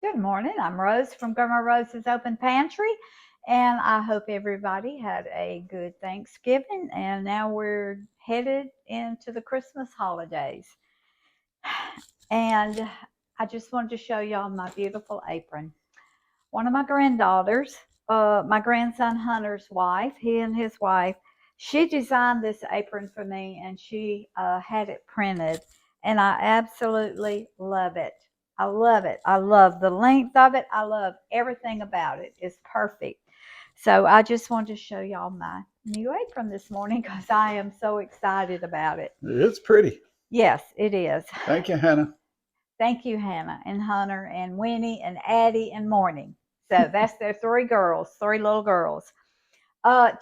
Good morning. I'm Rose from Grandma Rose's Open Pantry, and I hope everybody had a good Thanksgiving. And now we're headed into the Christmas holidays. And I just wanted to show y'all my beautiful apron. One of my granddaughters, my grandson Hunter's wife, he and his wife, she designed this apron for me and she had it printed. And I absolutely love it. I love it. I love the length of it. I love everything about it. It's perfect. So I just wanted to show y'all my new apron this morning because I am so excited about it. It's pretty. Yes, it is. Thank you, Hannah. Thank you, Hannah and Hunter and Winnie and Addie and Morning. So that's their three girls, three little girls.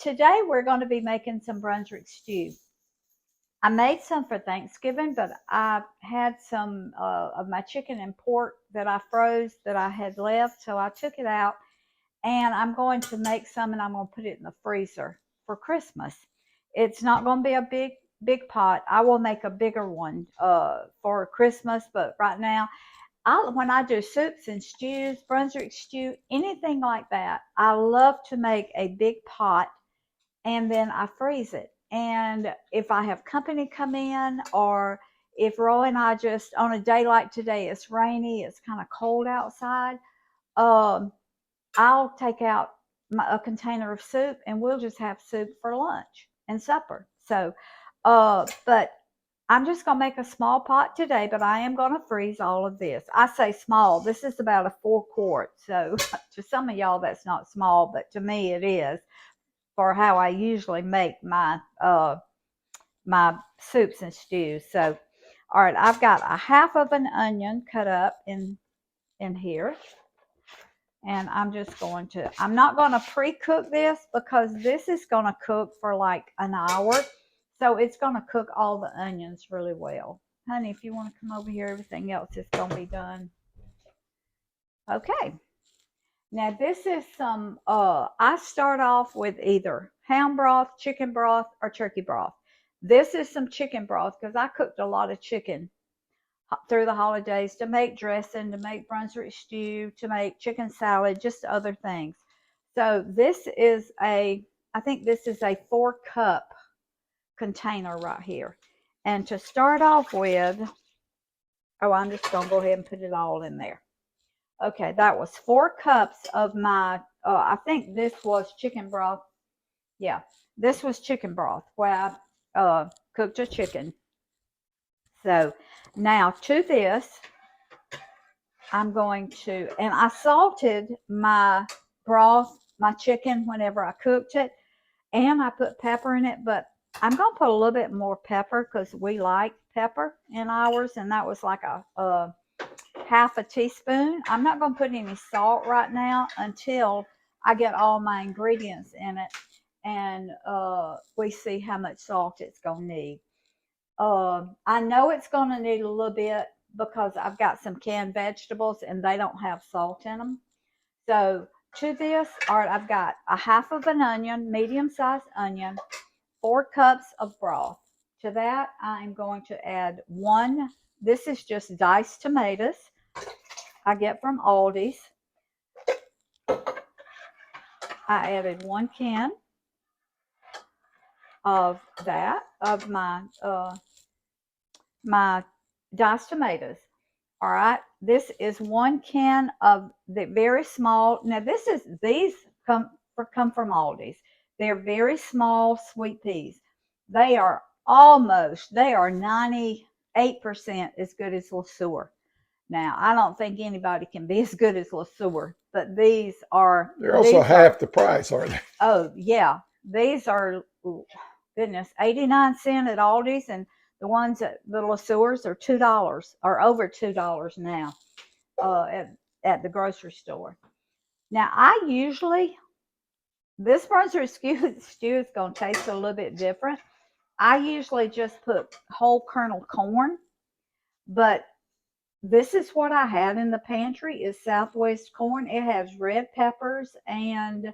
Today we're going to be making some Brunswick stew. I made some for Thanksgiving, but I had some of my chicken and pork that I froze that I had left, so I took it out and I'm going to make some and I'm going to put it in the freezer for Christmas. It's not going to be a big pot. I will make a bigger one for Christmas, but right now when I do soups and stews, Brunswick stew, anything like that, I love to make a big pot and then I freeze it. And if I have company come in, or if Roy and I just on a day like today, it's rainy, it's kind of cold outside, um, I'll take out a container of soup and we'll just have soup for lunch and supper. So, but I'm just going to make a small pot today, but I am going to freeze all of this. I say small. This is about a 4-quart. So to some of y'all, that's not small, but to me it is for how I usually make my soups and stews. So, all right, I've got a half of an onion cut up in here. And I'm not going to pre-cook this because this is going to cook for like an hour. So it's going to cook all the onions really well. Honey, if you want to come over here, everything else is going to be done. Okay. Now this is some, I start off with either ham broth, chicken broth, or turkey broth. This is some chicken broth because I cooked a lot of chicken through the holidays to make dressing, to make Brunswick stew, to make chicken salad, just other things. So I think this is a 4-cup container right here. And to start off with, I'm just going to go ahead and put it all in there. Okay, that was 4 cups of my, I think this was chicken broth. Yeah, this was chicken broth where I cooked a chicken. So now to this, I'm going to, and I salted my broth, my chicken whenever I cooked it, and I put pepper in it, but I'm going to put a little bit more pepper because we like pepper in ours, and that was like a half a teaspoon. I'm not going to put any salt right now until I get all my ingredients in it and we see how much salt it's going to need. I know it's going to need a little bit because I've got some canned vegetables and they don't have salt in them. So to this, all right, I've got a half of an onion, medium-sized onion, 4 cups of broth. To that, I'm going to add this is just diced tomatoes I get from Aldi's. I added 1 can of my diced tomatoes. All right, this is 1 can of the very small. Now these come from Aldi's. They're very small sweet peas. They are 98% as good as LeSueur. Now, I don't think anybody can be as good as LeSueur, but they're also half the price, aren't they? Oh, yeah. These are, goodness, 89 cents at Aldi's, and the ones at the LeSueurs are $2 or over $2 now at the grocery store. Now, this Brunswick stew is going to taste a little bit different. I usually just put whole kernel corn, but this is what I had in the pantry is Southwest corn. It has red peppers and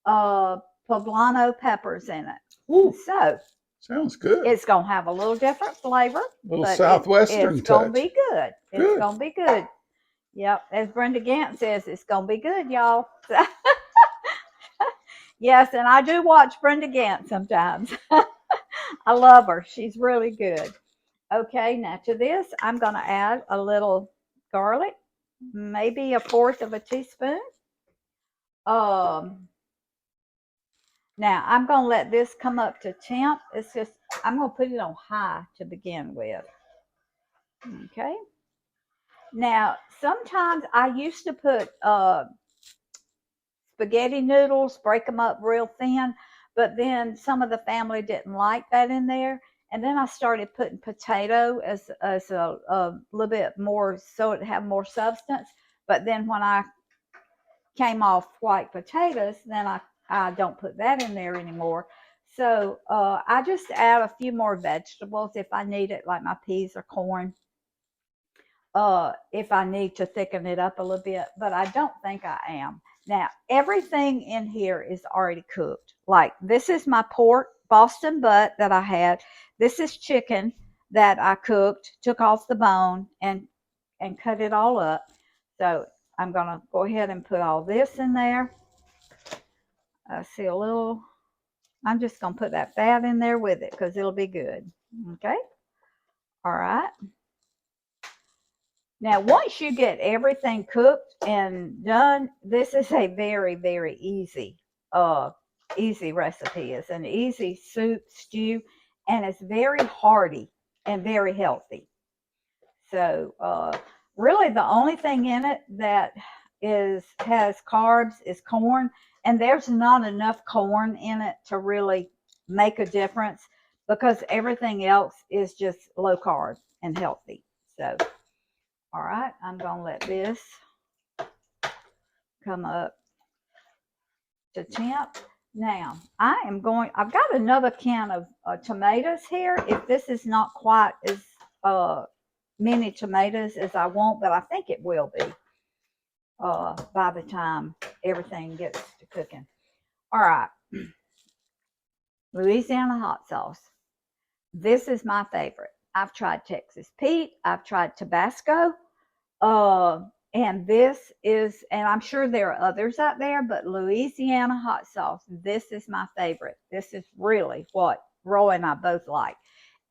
poblano peppers in it. Ooh, so sounds good. It's going to have a little different flavor. A little Southwestern It's going to touch. be good. It's going to be good. Yep. As Brenda Gant says, it's going to be good, y'all. Yes, and I do watch Brenda Gant sometimes. I love her. She's really good. Okay, now to this, I'm going to add a little garlic, maybe a fourth of a teaspoon. Um, Now I'm going to let this come up to temp. It's just, I'm going to put it on high to begin with. Okay. Now, sometimes I used to put spaghetti noodles, break them up real thin, but then some of the family didn't like that in there. And then I started putting potato as a little bit more so it have more substance. But then when I came off white potatoes, then I don't put that in there anymore. So I just add a few more vegetables if I need it, like my peas or corn, if I need to thicken it up a little bit, but I don't think I am. Now, everything in here is already cooked. Like this is my pork Boston butt that I had. This is chicken that I cooked, took off the bone and cut it all up. So I'm going to go ahead and put all this in there. I see a little, I'm just going to put that fat in there with it because it'll be good. Okay. All right. Now, once you get everything cooked and done, this is a very, very easy recipe. It's an easy soup, stew, and it's very hearty and very healthy. So, really the only thing in it that has carbs is corn, and there's not enough corn in it to really make a difference because everything else is just low carb and healthy. So, all right, I'm going to let this come up to temp. Now, I've got another can of tomatoes here. If this is not quite as many tomatoes as I want, but I think it will be by the time everything gets to cooking. All right, Louisiana hot sauce. This is my favorite. I've tried Texas Pete. I've tried Tabasco. And this is, and I'm sure there are others out there, but Louisiana hot sauce, this is my favorite. This is really what Roy and I both like.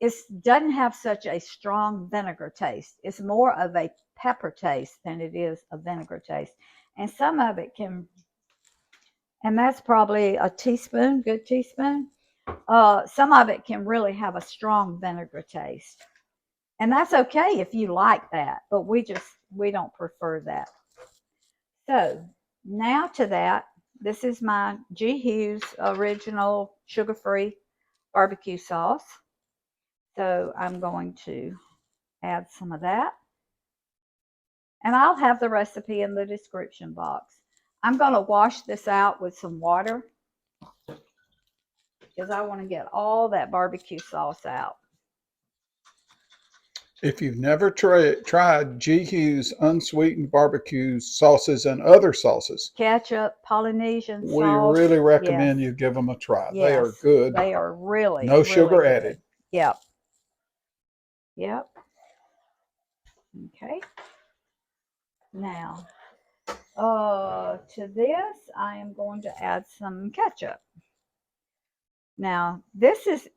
It doesn't have such a strong vinegar taste. It's more of a pepper taste than it is a vinegar taste. And some of it can, and that's probably a teaspoon, good teaspoon. Some of it can really have a strong vinegar taste. And that's okay if you like that, but we don't prefer that. So now to that, this is my G. Hughes original sugar-free barbecue sauce. So I'm going to add some of that. And I'll have the recipe in the description box. I'm going to wash this out with some water because I want to get all that barbecue sauce out. If you've never tried G. Hughes unsweetened barbecue sauces and other sauces, Ketchup, Polynesian we sauce. really recommend you give them a try. Yes, they are good. They are really, no sugar really added. Yep. Yep. Okay. Now, to this, I am going to add some ketchup. Now, this is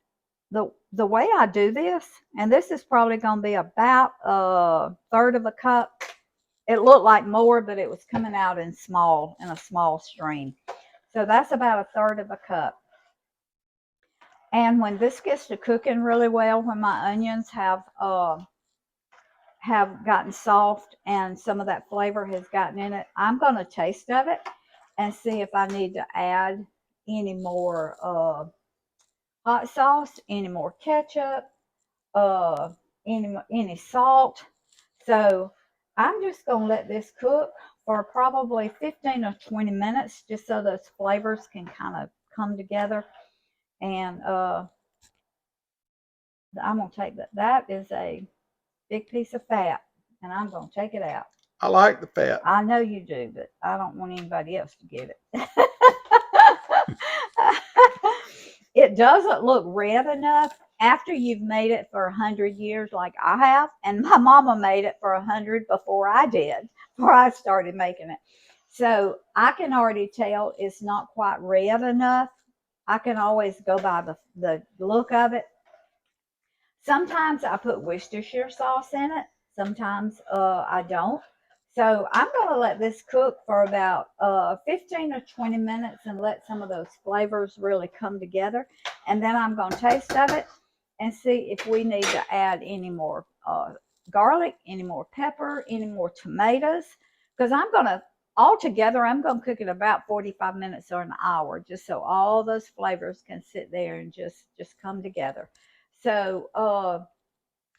the way I do this, and this is probably going to be about a third of a cup. It looked like more, but it was coming out in a small stream. So that's about a third of a cup. And when this gets to cooking really well, when my onions have gotten soft and some of that flavor has gotten in it, I'm going to taste of it and see if I need to add any more hot sauce, any more ketchup, any salt. So I'm just going to let this cook for probably 15 or 20 minutes just so those flavors can kind of come together. And I'm going to take that. That is a big piece of fat, and I'm going to take it out. I like the fat. I know you do, but I don't want anybody else to get it. It doesn't look red enough, after you've made it for 100 years like I have, and my mama made it for 100 before I did, before I started making it. So I can already tell it's not quite red enough. I can always go by the look of it. Sometimes I put Worcestershire sauce in it. Sometimes I don't. So I'm going to let this cook for about 15 or 20 minutes and let some of those flavors really come together. And then I'm going to taste of it and see if we need to add any more garlic, any more pepper, any more tomatoes. Because altogether, I'm going to cook it about 45 minutes or an hour just so all those flavors can sit there and just come together. So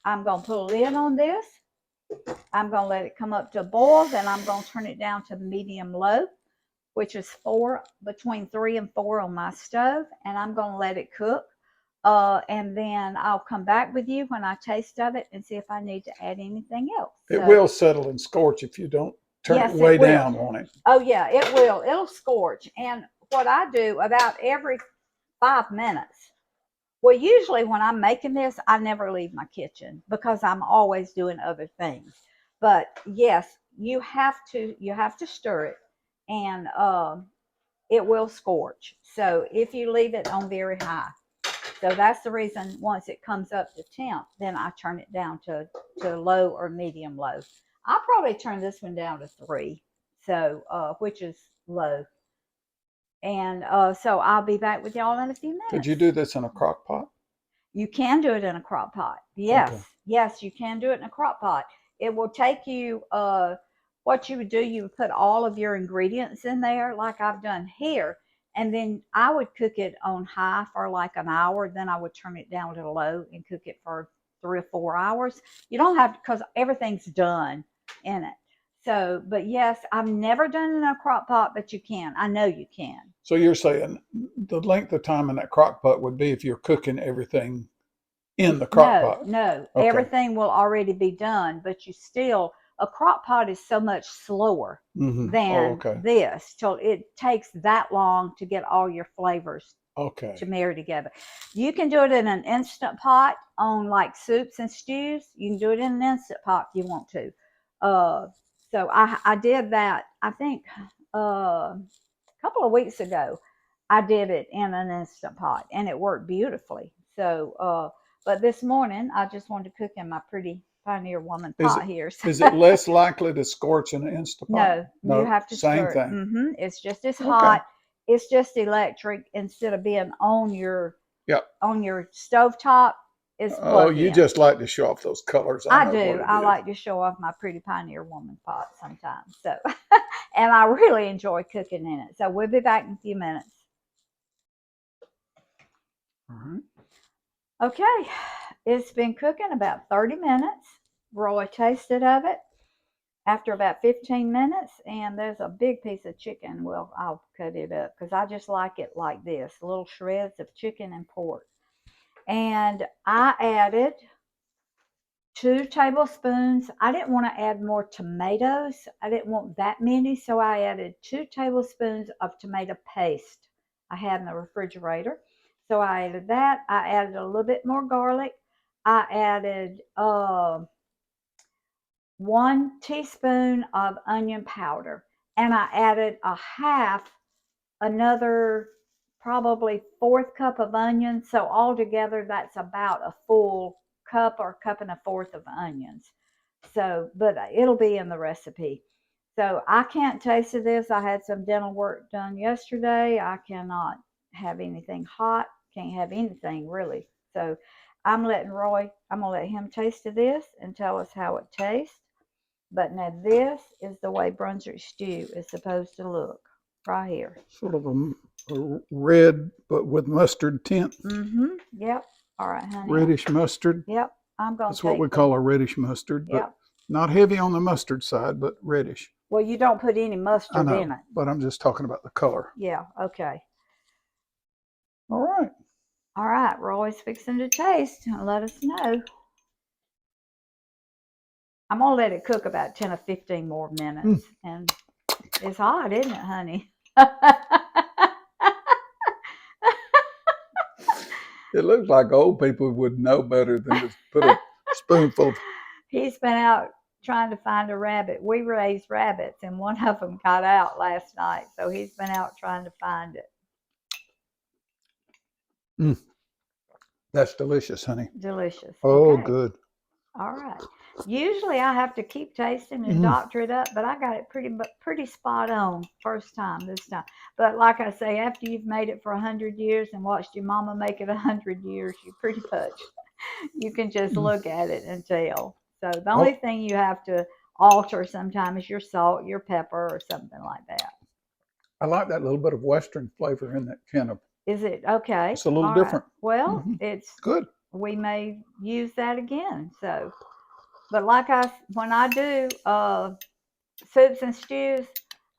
I'm going to put a lid on this. I'm going to let it come up to a boil. Then I'm going to turn it down to medium low, which is between 3 and 4 on my stove. And I'm going to let it cook. And then I'll come back with you when I taste of it and see if I need to add anything else. It will settle and scorch if you don't turn it way down on it. Oh, yeah, it will. It'll scorch. And what I do about every 5 minutes, well, usually when I'm making this, I never leave my kitchen because I'm always doing other things. But yes, you have to stir it, and it will scorch. So if you leave it on very high, so that's the reason once it comes up to temp, then I turn it down to low or medium low. I'll probably turn this one down to 3, so which is low. And so I'll be back with y'all in a few minutes. Could you do this in a crock pot? You can do it in a crock pot. Yes. Okay. Yes, you can do it in a crock pot. It will take you, what you would do, you would put all of your ingredients in there like I've done here. And then I would cook it on high for like an hour. Then I would turn it down to low and cook it for 3 or 4 hours. You don't have to, because everything's done in it. So, but yes, I've never done it in a crock pot, but you can. I know you can. So you're saying the length of time in that crock pot would be if you're cooking everything in the crock pot? No, Okay. everything will already be done, but a crock pot is so much slower than this. So it takes that long to get all your flavors to marry together. You can do it in an instant pot on like soups and stews. You can do it in an instant pot if you want to. So I did that, I think, a couple of weeks ago. I did it in an instant pot, and it worked beautifully. So, but this morning, I just wanted to cook in my pretty Pioneer Woman pot here. So. Is it less likely to scorch in an instant pot? No, you have to same stir it. thing. It's just as hot. It's just electric instead of being on your stovetop. You just like to show off those colors. I do. I like to show off my pretty Pioneer Woman pot sometimes. So, and I really enjoy cooking in it. So we'll be back in a few minutes. All right. Okay, it's been cooking about 30 minutes. Roy tasted of it after about 15 minutes, and there's a big piece of chicken. Well, I'll cut it up because I just like it like this, little shreds of chicken and pork. And I added 2 tablespoons. I didn't want to add more tomatoes. I didn't want that many, so I added 2 tablespoons of tomato paste I had in the refrigerator. So I added that. I added a little bit more garlic. I added 1 teaspoon of onion powder. And I added another probably 1/4 cup of onions. So altogether, that's about a full cup or cup and a 1/4 of onions. So, but it'll be in the recipe. So I can't taste of this. I had some dental work done yesterday. I cannot have anything hot. Can't have anything really. So I'm going to let him taste of this and tell us how it tastes. But now this is the way Brunswick stew is supposed to look right here. Sort of a red, but with mustard tint. Yep. All right, honey. Reddish mustard. Yep. That's what we call a reddish mustard. Yep. But not heavy on the mustard side, but reddish. Well, you don't put any mustard in it. But I'm just talking about the color. Yeah. Okay. All right. All right. Roy's fixing to taste and let us know. I'm going to let it cook about 10 or 15 more minutes. And it's hot, isn't it, honey? It looks like old people would know better than to put a spoonful. He's been out trying to find a rabbit. We raise rabbits, and one of them got out last night, so he's been out trying to find it. That's delicious, honey. Delicious. Oh, Okay. good. All right. Usually I have to keep tasting and doctor it up, but I got it pretty spot on first time this time. But like I say, after you've made it for 100 years and watched your mama make it 100 years, you pretty much you can just look at it and tell. So the only thing you have to alter sometimes is your salt, your pepper, or something like that. I like that little bit of Western flavor in that can of. Is it okay? It's a little All different. Right. Well, it's good. We may use that again. So, but when I do soups and stews,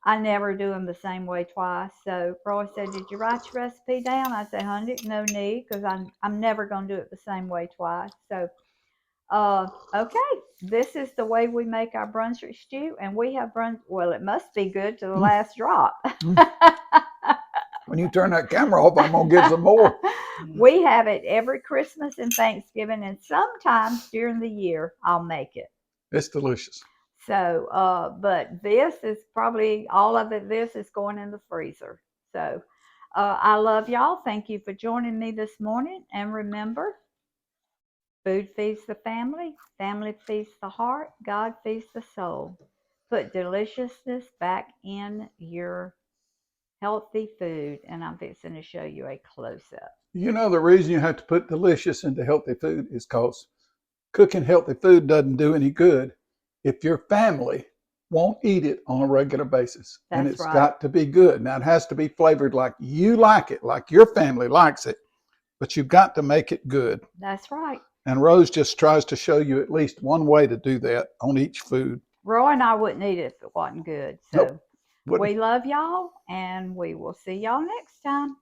I never do them the same way twice. So Roy said, "Did you write your recipe down?" I said, "Honey, no need, because I'm never going to do it the same way twice." So, okay, this is the way we make our Brunswick stew, and we have Well, it must be good to the last drop. When you turn that camera off, I'm gonna get some more. We have it every Christmas and Thanksgiving, and sometimes during the year I'll make it. It's delicious. So, but this is probably all of it. This is going in the freezer. So, I love y'all. Thank you for joining me this morning. And remember, food feeds the family, family feeds the heart, God feeds the soul. Put deliciousness back in your healthy food. And I'm fixing to show you a close-up. You know, the reason you have to put delicious into healthy food is because cooking healthy food doesn't do any good if your family won't eat it on a regular basis. And it's got to be good. Now, it has to be flavored like you like it, like your family likes it, but you've got to make it good. That's right. And Rose just tries to show you at least one way to do that on each food. Roy and I wouldn't eat it if it wasn't good. So Nope. we love y'all, and we will see y'all next time.